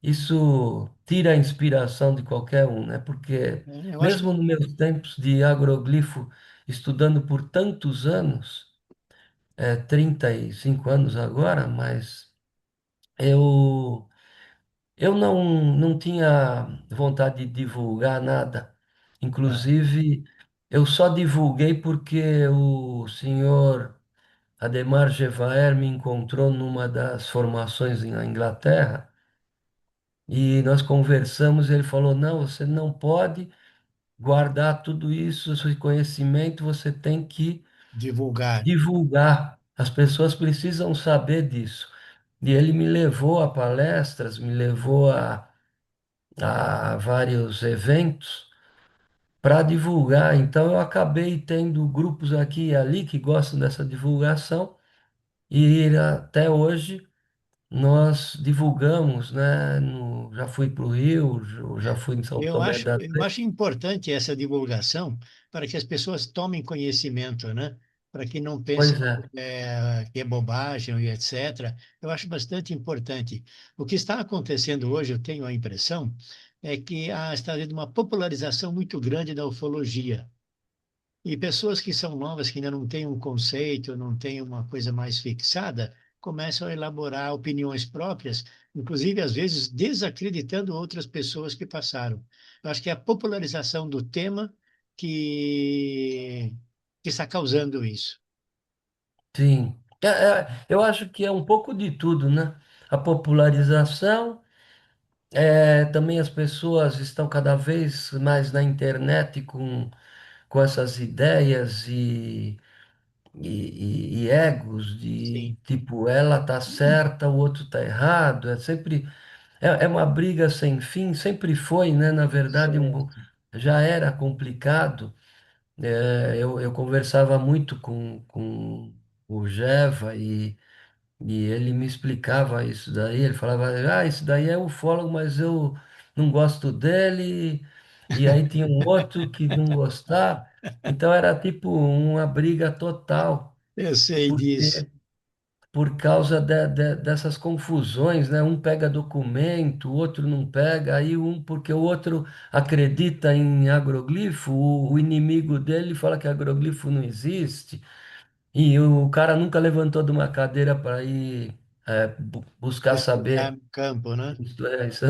isso tira a inspiração de qualquer um, né? Porque Eu acho mesmo que nos meus tempos de agroglifo, estudando por tantos anos, 35 anos agora, mas eu eu não tinha vontade de divulgar nada. ah, Inclusive, eu só divulguei porque o senhor Ademar Jevaer me encontrou numa das formações na Inglaterra, e nós conversamos. Ele falou: não, você não pode guardar tudo isso, esse conhecimento, você tem que divulgar. divulgar. As pessoas precisam saber disso. E ele me levou a palestras, me levou a vários eventos para divulgar. Então, eu acabei tendo grupos aqui e ali que gostam dessa divulgação, e até hoje nós divulgamos, né? Já fui para o Rio, já fui em São Tomé da Eu Letras. acho importante essa divulgação para que as pessoas tomem conhecimento, né? Para que não pensem Pois é, que é bobagem e etc. Eu acho bastante importante. O que está acontecendo hoje, eu tenho a impressão, é que está havendo uma popularização muito grande da ufologia. E pessoas que são novas, que ainda não têm um conceito, não têm uma coisa mais fixada, começam a elaborar opiniões próprias, inclusive às vezes desacreditando outras pessoas que passaram. Eu acho que é a popularização do tema que que está causando isso. Sim. Eu acho que é um pouco de tudo, né? A popularização, também as pessoas estão cada vez mais na internet com essas ideias e egos de Sim, tipo, ela tá certa, o outro tá errado. É sempre é uma briga sem fim, sempre foi, né? Na verdade, certo. já era complicado. Eu conversava muito com o Geva e ele me explicava isso daí. Ele falava, ah, isso daí é ufólogo, mas eu não gosto dele. E aí tinha um outro que não gostava. Então era tipo uma briga total, Eu sei disso. porque por causa dessas confusões, né? Um pega documento, o outro não pega, aí porque o outro acredita em agroglifo, o inimigo dele fala que agroglifo não existe. E o cara nunca levantou de uma cadeira para ir buscar Pesquisar saber. no campo, né? Isso.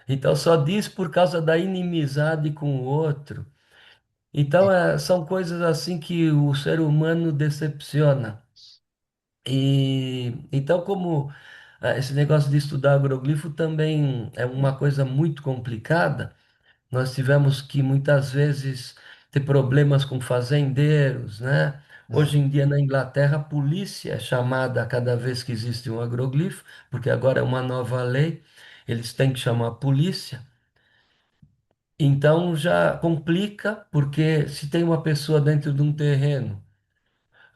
Então só diz por causa da inimizade com o outro. Então são coisas assim que o ser humano decepciona. E então como esse negócio de estudar agroglifo também é uma coisa muito complicada. Nós tivemos que muitas vezes ter problemas com fazendeiros, né? Ah, Hoje em dia na Inglaterra, a polícia é chamada cada vez que existe um agroglifo, porque agora é uma nova lei, eles têm que chamar a polícia. Então já complica, porque se tem uma pessoa dentro de um terreno,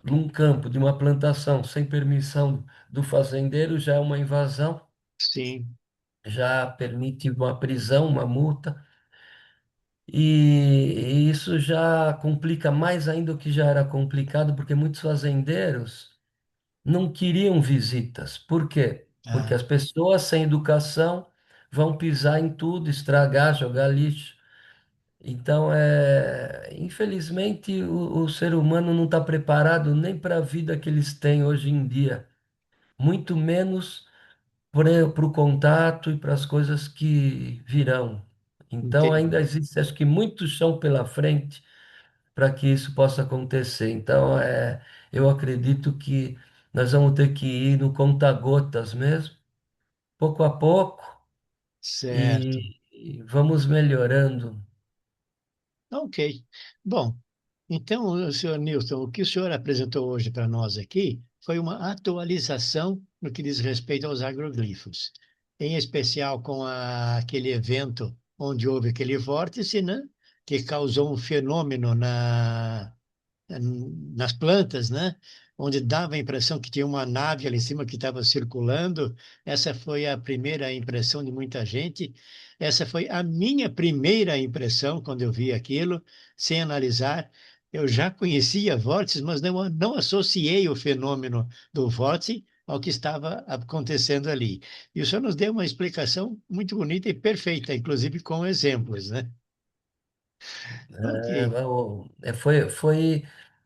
num campo, de uma plantação, sem permissão do fazendeiro, já é uma invasão, sim, já permite uma prisão, uma multa. E isso já complica mais ainda o que já era complicado, porque muitos fazendeiros não queriam visitas. Por quê? Porque ah, as pessoas sem educação vão pisar em tudo, estragar, jogar lixo. Então, infelizmente, o ser humano não está preparado nem para a vida que eles têm hoje em dia, muito menos para o contato e para as coisas que virão. Então, ainda entendi. existe, acho que, muito chão pela frente para que isso possa acontecer. Então, eu acredito que nós vamos ter que ir no conta-gotas mesmo, pouco a pouco, Certo. e vamos melhorando. Ok. Bom, então, senhor Newton, o que o senhor apresentou hoje para nós aqui foi uma atualização no que diz respeito aos agroglifos, em especial com aquele evento onde houve aquele vórtice, né, que causou um fenômeno nas plantas, né? Onde dava a impressão que tinha uma nave ali em cima que estava circulando. Essa foi a primeira impressão de muita gente. Essa foi a minha primeira impressão quando eu vi aquilo, sem analisar. Eu já conhecia vórtices, mas não associei o fenômeno do vórtice ao que estava acontecendo ali. E o senhor nos deu uma explicação muito bonita e perfeita, inclusive com exemplos, né? Ok.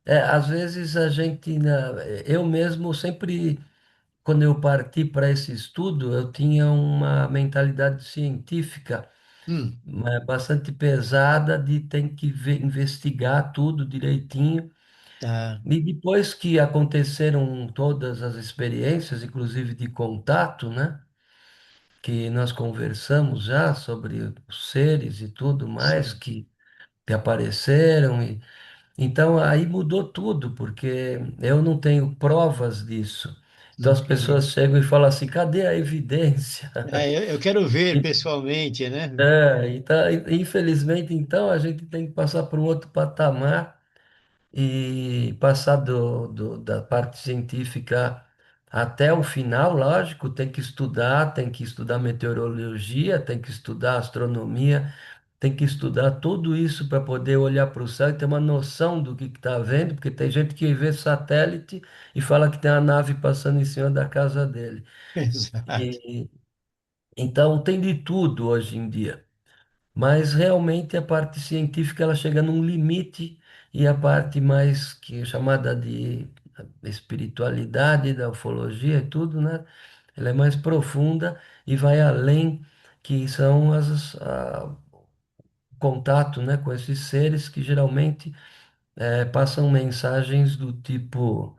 Às vezes a gente, eu mesmo sempre, quando eu parti para esse estudo, eu tinha uma mentalidade científica Hum, bastante pesada de tem que investigar tudo direitinho. tá. E depois que aconteceram todas as experiências, inclusive de contato, né? Que nós conversamos já sobre os seres e tudo mais Sim. que apareceram. Então aí mudou tudo, porque eu não tenho provas disso. Então Não as tem. pessoas chegam e falam assim: cadê a evidência? Eu quero ver pessoalmente, né? Então, infelizmente, então a gente tem que passar para um outro patamar e passar da parte científica até o final, lógico, tem que estudar meteorologia, tem que estudar astronomia, tem que estudar tudo isso para poder olhar para o céu e ter uma noção do que está vendo, porque tem gente que vê satélite e fala que tem uma nave passando em cima da casa dele. Exato. E, então tem de tudo hoje em dia. Mas realmente a parte científica ela chega num limite e a parte mais que é chamada de espiritualidade, da ufologia e tudo, né? Ela é mais profunda e vai além, que são o contato, né, com esses seres que geralmente passam mensagens do tipo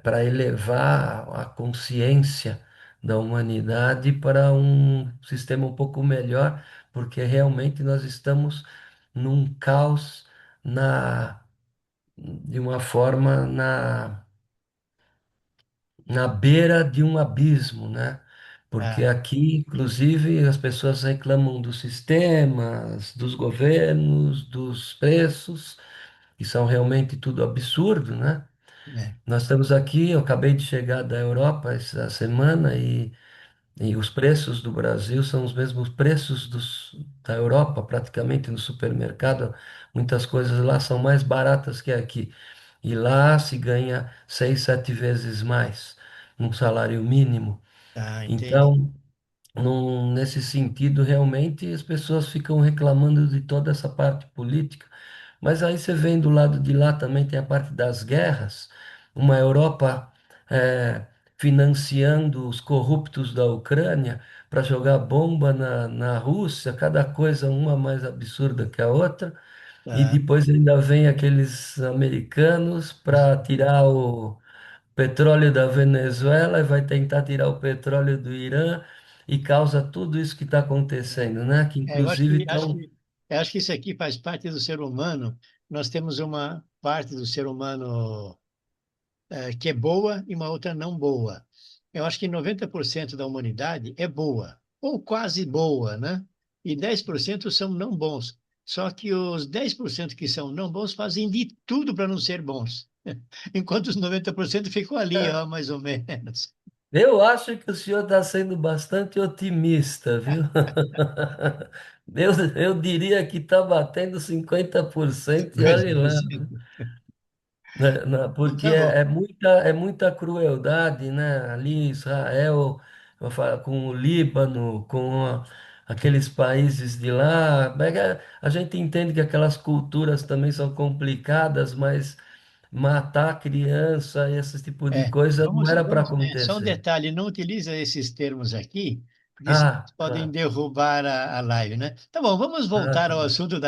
para elevar a consciência da humanidade para um sistema um pouco melhor, porque realmente nós estamos num caos de uma forma na beira de um abismo, né? Porque Ah, aqui, inclusive, as pessoas reclamam dos sistemas, dos governos, dos preços, que são realmente tudo absurdo, né? é, Nós estamos aqui, eu acabei de chegar da Europa essa semana e os preços do Brasil são os mesmos preços da Europa, praticamente no supermercado. Muitas coisas lá são mais baratas que aqui. E lá se ganha 6, 7 vezes mais num salário mínimo. tá, entendi. Então, nesse sentido, realmente as pessoas ficam reclamando de toda essa parte política, mas aí você vem do lado de lá também tem a parte das guerras, uma Europa financiando os corruptos da Ucrânia para jogar bomba na Rússia, cada coisa uma mais absurda que a outra, e Tá. depois ainda vem aqueles americanos para tirar o petróleo da Venezuela e vai tentar tirar o petróleo do Irã e causa tudo isso que está acontecendo, né? Que Eu acho inclusive que, estão. eu acho que isso aqui faz parte do ser humano. Nós temos uma parte do ser humano que é boa e uma outra não boa. Eu acho que 90% da humanidade é boa, ou quase boa, né? E 10% são não bons. Só que os 10% que são não bons fazem de tudo para não ser bons, enquanto os 90% ficam ali, ó, mais ou menos. Eu acho que o senhor está sendo bastante otimista, viu? Eu diria que está batendo 50% e olhe lá. 50%. Então, Porque tá bom. é muita crueldade, né? Ali, Israel, com o Líbano, aqueles países de lá. A gente entende que aquelas culturas também são complicadas, mas matar criança, esse tipo de coisa não era para Só um acontecer. detalhe, não utiliza esses termos aqui, porque senão Ah, eles podem claro. derrubar a live, né? Tá bom, vamos Ah, voltar tá ao bom. assunto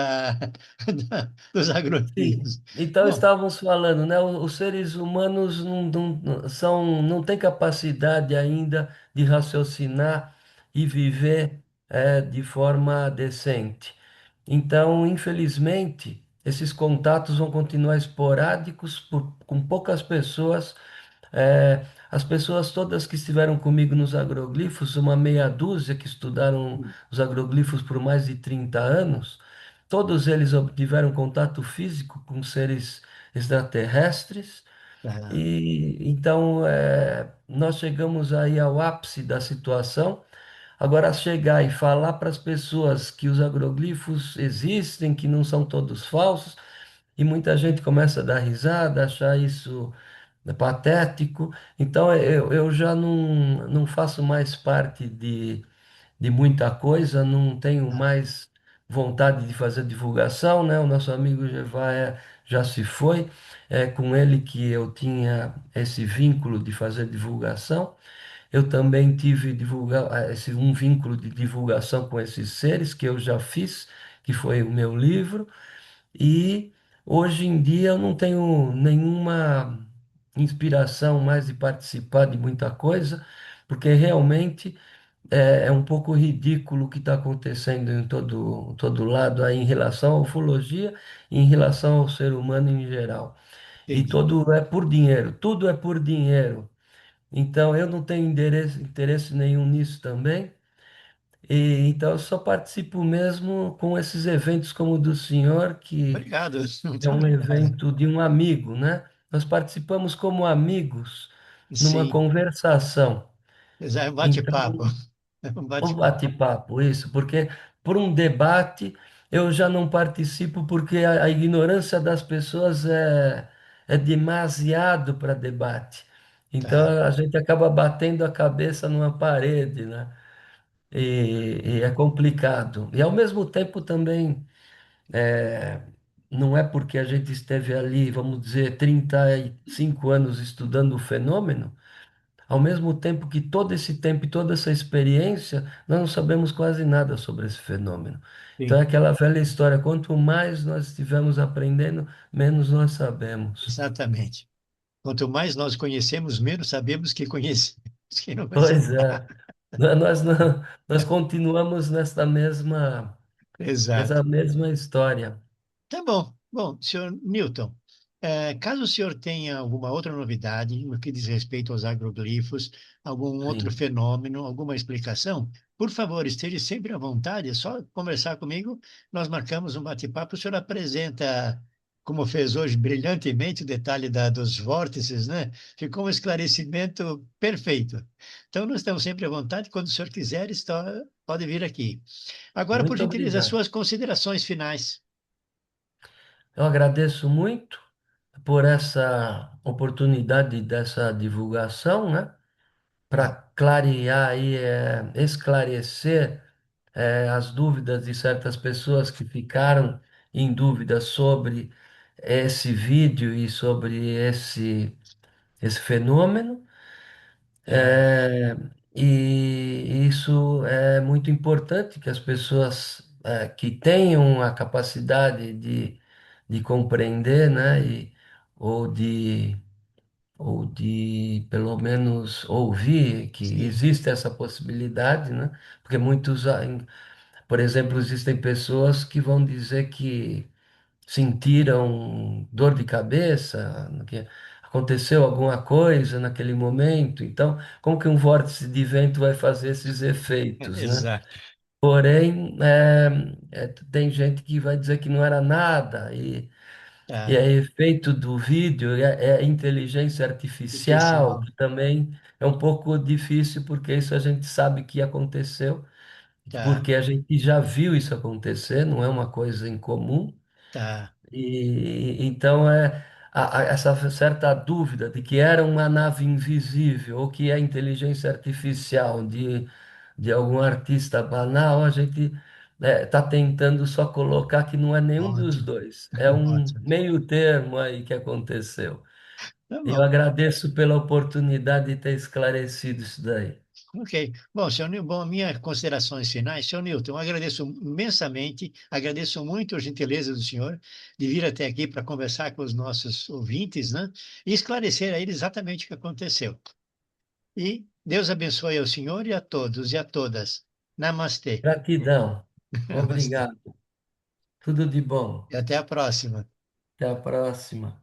dos Sim, agroquímicos. então Bom, estávamos falando, né? Os seres humanos não têm capacidade ainda de raciocinar e viver de forma decente. Então, infelizmente, esses contatos vão continuar esporádicos com poucas pessoas. As pessoas todas que estiveram comigo nos agroglifos, uma meia dúzia que estudaram os agroglifos por mais de 30 anos, todos eles obtiveram contato físico com seres extraterrestres. tá, E então nós chegamos aí ao ápice da situação. Agora, chegar e falar para as pessoas que os agroglifos existem, que não são todos falsos, e muita gente começa a dar risada, achar isso patético. Então, eu já não faço mais parte de muita coisa, não tenho tá, mais vontade de fazer divulgação, né? O nosso amigo já se foi, é com ele que eu tinha esse vínculo de fazer divulgação. Eu também tive um vínculo de divulgação com esses seres que eu já fiz, que foi o meu livro. E hoje em dia eu não tenho nenhuma inspiração mais de participar de muita coisa, porque realmente é um pouco ridículo o que está acontecendo em todo lado aí em relação à ufologia e em relação ao ser humano em geral. E entendi. tudo é por dinheiro, tudo é por dinheiro. Então eu não tenho interesse nenhum nisso também. E, então eu só participo mesmo com esses eventos como o do senhor, que Obrigado, é muito um obrigado. evento de um amigo, né? Nós participamos como amigos numa Sim, conversação. é um bate-papo. Então, É um um bate-papo. bate-papo, isso, porque por um debate eu já não participo porque a ignorância das pessoas é demasiado para debate. Então Tá. a gente acaba batendo a cabeça numa parede, né? E é complicado. E ao mesmo tempo também. É, não é porque a gente esteve ali, vamos dizer, 35 anos estudando o fenômeno, ao mesmo tempo que todo esse tempo e toda essa experiência, nós não sabemos quase nada sobre esse fenômeno. Então, é Sim, aquela velha história: quanto mais nós estivermos aprendendo, menos nós sabemos. exatamente. Quanto mais nós conhecemos, menos sabemos que conhecemos, que não conhecemos. Pois é, nós continuamos Exato. nessa mesma história. Tá bom. Bom, senhor Newton, caso o senhor tenha alguma outra novidade no que diz respeito aos agroglifos, algum outro Sim, fenômeno, alguma explicação, por favor, esteja sempre à vontade, é só conversar comigo, nós marcamos um bate-papo, o senhor apresenta, como fez hoje brilhantemente, o detalhe dos vórtices, né? Ficou um esclarecimento perfeito. Então, nós estamos sempre à vontade, quando o senhor quiser, pode vir aqui. Agora, por muito gentileza, as obrigado. suas considerações finais. Eu agradeço muito por essa oportunidade dessa divulgação, né? Para Tá. clarear e esclarecer as dúvidas de certas pessoas que ficaram em dúvida sobre esse vídeo e sobre esse fenômeno. Tá. É, e isso é muito importante que as pessoas que tenham a capacidade de compreender, né, ou de, ou de pelo menos ouvir que Sim, existe essa possibilidade, né, porque muitos, por exemplo, existem pessoas que vão dizer que sentiram dor de cabeça, que aconteceu alguma coisa naquele momento. Então, como que um vórtice de vento vai fazer esses efeitos, né? exato. Porém, tem gente que vai dizer que não era nada, e Tá. é efeito do vídeo, é inteligência artificial, Artificial. que também é um pouco difícil, porque isso a gente sabe que aconteceu, Tá, porque a gente já viu isso acontecer, não é uma coisa incomum. tá. E então essa certa dúvida de que era uma nave invisível ou que é inteligência artificial de algum artista banal, a gente está tentando só colocar que não é nenhum dos Ótimo, dois, é um ótimo. meio termo aí que aconteceu. Tá E eu bom. agradeço pela oportunidade de ter esclarecido isso daí. Ok. Bom, senhor Newton, bom, minhas considerações finais. Senhor Newton, eu agradeço imensamente, agradeço muito a gentileza do senhor de vir até aqui para conversar com os nossos ouvintes, né? E esclarecer a eles exatamente o que aconteceu. E Deus abençoe ao senhor e a todos e a todas. Namastê. Gratidão. Namastê. Obrigado. Tudo de bom. E até a próxima. Até a próxima.